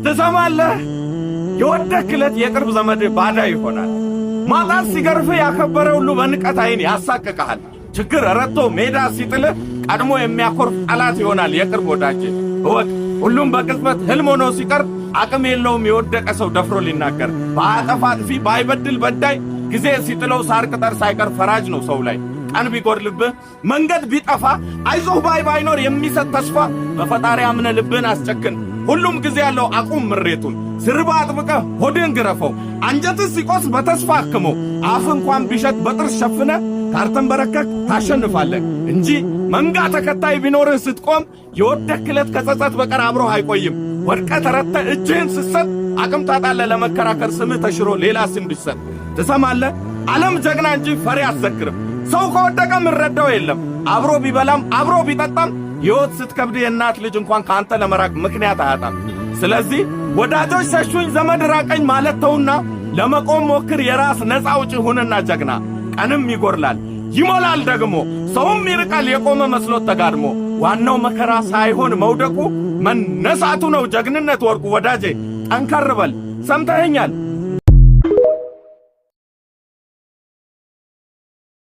ትሰማለህ? የወደክለት የቅርብ ዘመድ ባዳ ይሆናል። ማጣት ሲገርፍህ ያከበረ ሁሉ በንቀት ዓይን ያሳቅቅሃል። ችግር ረድቶ ሜዳ ሲጥልህ ቀድሞ የሚያኮርፍ ጠላት ይሆናል የቅርብ ወዳጅ። እወቅ፣ ሁሉም በቅጽበት ሕልም ሆኖ ሲቀር አቅም የለውም የወደቀ ሰው ደፍሮ ሊናገር። በአጠፋ አጥፊ ባይበድል በዳይ ጊዜ ሲጥለው ሳር ቅጠር ሳይቀር ፈራጅ ነው ሰው ላይ። ቀን ቢጎድልብህ መንገድ ቢጠፋ አይዞህ ባይ ባይኖር የሚሰጥ ተስፋ በፈጣሪ አምነ ልብህን አስጨክን። ሁሉም ጊዜ ያለው አቁም ምሬቱን። ስርባ አጥብቀህ ሆድን ግረፈው። አንጀትህ ሲቆስ በተስፋ አክመው። አፍ እንኳን ቢሸት በጥርስ ሸፍነ ካርተንበረከክ ታሸንፋለህ እንጂ መንጋ ተከታይ ቢኖርህ ስትቆም የወደክለት ከጸጸት በቀር አብሮህ አይቆይም። ወድቀህ ተረተህ እጅህን ስትሰጥ አቅም ታጣለህ ለመከራከር ስምህ ተሽሮ ሌላ ስም እንዲሰጥ። ትሰማለህ? ዓለም ጀግና እንጂ ፈሪ አትዘክርም። ሰው ከወደቀ ምረዳው የለም። አብሮ ቢበላም አብሮ ቢጠጣም ሕይወት ስትከብድ የእናት ልጅ እንኳን ካንተ ለመራቅ ምክንያት አያጣም። ስለዚህ ወዳጆች ሸሹኝ ዘመድ ራቀኝ ማለት ተውና ለመቆም ሞክር የራስ ነፃ አውጪ ሁንና ጀግና። ቀንም ይጎርላል ይሞላል ደግሞ ሰውም ይርቃል የቆመ መስሎት ተጋድሞ። ዋናው መከራ ሳይሆን መውደቁ መነሳቱ ነው ጀግንነት ወርቁ። ወዳጄ ጠንከር በል ሰምተኸኛል?